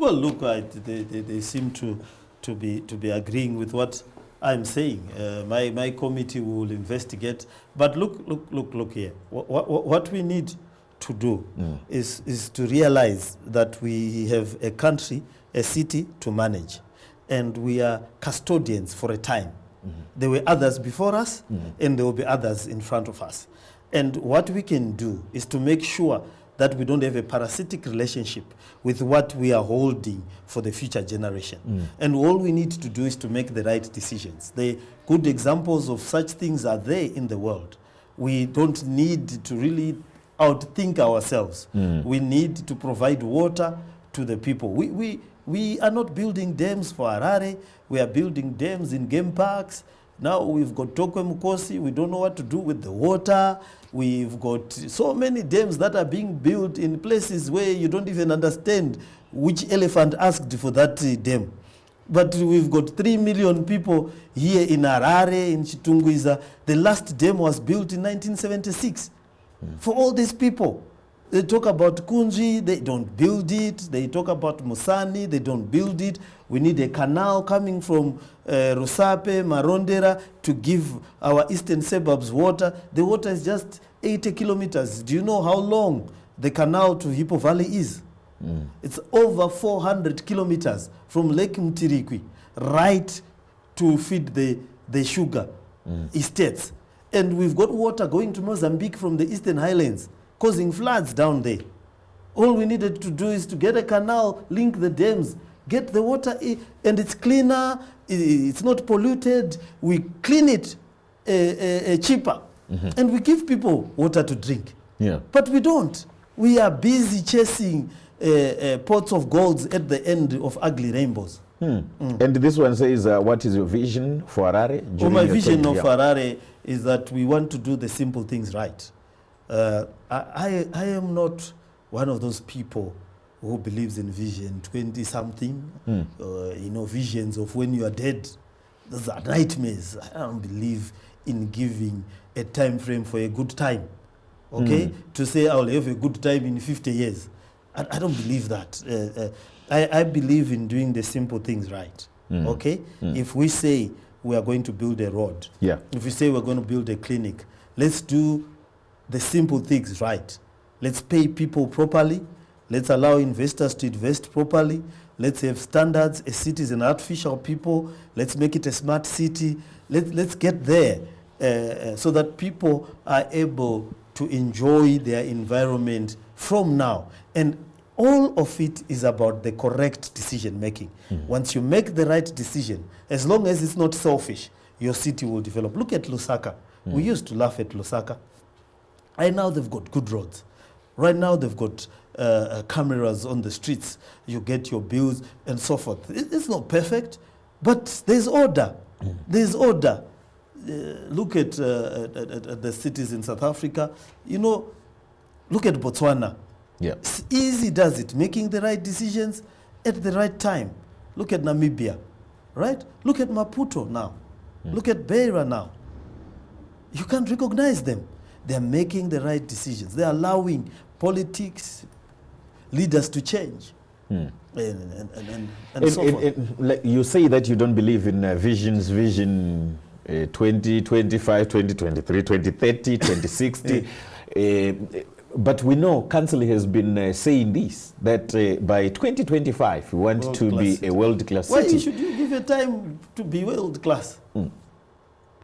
Well, look, they seem to be agreeing with what I'm saying. My committee will investigate. But look here. What we need to do is to realize that we have a country, a city to manage, and we are custodians for a time. There were others before us, and there will be others in front of us. And what we can do is to make sure that we don't have a parasitic relationship with what we are holding for the future generation. And all we need to do is to make the right decisions. The good examples of such things are there in the world. We don't need to really outthink ourselves. We need to provide water to the people. We are not building dams for Harare. We are building dams in game parks. Now we've got Tokwe Mukosi. We don't know what to do with the water. We've got so many dams that are being built in places where you don't even understand which elephant asked for that dam. But we've got 3 million people here in Harare, in Chitungwiza. The last dam was built in 1976. For all these people, they talk about Kunji, they don't build it. They talk about Musani, they don't build it. We need a canal coming from Rusape, Marondera to give our eastern suburbs water. The water is just 80 kilometers. Do you know how long the canal to Hippo Valley is? It's over 400 kilometers from Lake Mtirikwi right to feed the sugar estates. And we've got water going to Mozambique from the eastern highlands, causing floods down there. All we needed to do is to get a canal, link the dams, get the water, and it's cleaner, it's not polluted. We clean it cheaper, and we give people water to drink. But we don't. We are busy chasing pots of gold at the end of ugly rainbows. And this one says, what is your vision for Harare? Well, my vision of Harare is that we want to do the simple things right. I am not one of those people who believes in vision 20-something, visions of when you are dead. Those are nightmares. I don't believe in giving a time frame for a good time, to say I'll have a good time in 50 years. I don't believe that. I believe in doing the simple things right, If we say we are going to build a road, if we say we're going to build a clinic, let's do the simple things right. Let's pay people properly. Let's allow investors to invest properly. Let's have standards. A city is an artificial people. Let's make it a smart city. Let's get there so that people are able to enjoy their environment from now. And all of it is about the correct decision making. Once you make the right decision, as long as it's not selfish, your city will develop. Look at Lusaka. We used to laugh at Lusaka. Right now they've got good roads. Right now they've got cameras on the streets. You get your bills and so forth. It's not perfect, but there's order. There's order. Look at the cities in South Africa. Look at Botswana. It's easy, does it? Making the right decisions at the right time. Look at Namibia, right? Look at Maputo now. Look at Beira now. You can't recognize them. They're making the right decisions. They're allowing politics, leaders to change. And so forth. You say that you don't believe in vision 2025, 2023, 2030, 2060. But we know Council has been saying this, that by 2025 we want to be a world-class city. Why should you give a time to be world-class?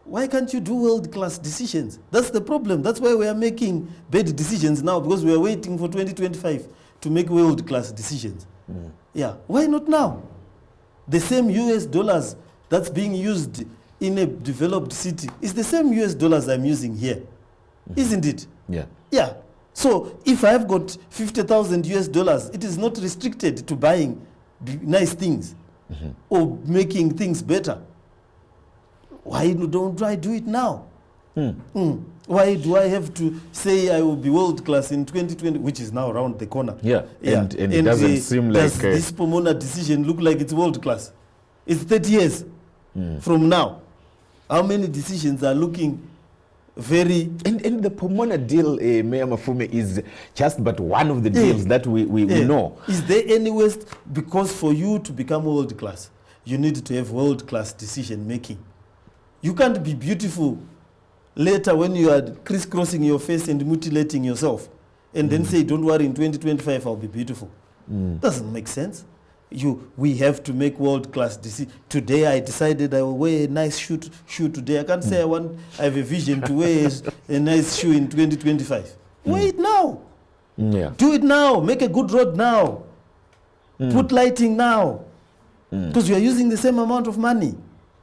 Why can't you do world-class decisions? That's the problem. That's why we are making bad decisions now, because we are waiting for 2025 to make world-class decisions. Why not now? The same US dollars that's being used in a developed city is the same US dollars I'm using here, isn't it? Yeah. So if I've got 50,000 US dollars, it is not restricted to buying nice things or making things better. Why don't I do it now? Why do I have to say I will be world class in 2020, which is now around the corner? And it doesn't seem like... Does this Pomona decision look like it's world class? It's 30 years from now. How many decisions are looking very... And the Pomona deal, Mayor Mafume, is just but one of the deals that we know. Is there any waste? Because for you to become world class, you need to have world class decision making. You can't be beautiful later when you are crisscrossing your face and mutilating yourself and then say, don't worry, in 2025 I'll be beautiful. Doesn't make sense. We have to make world-class decisions. Today I decided I will wear a nice shoe today. I can't say I have a vision to wear a nice shoe in 2025. Wear it now. Yeah. Do it now. Make a good road now. Put lighting now. Because you are using the same amount of money.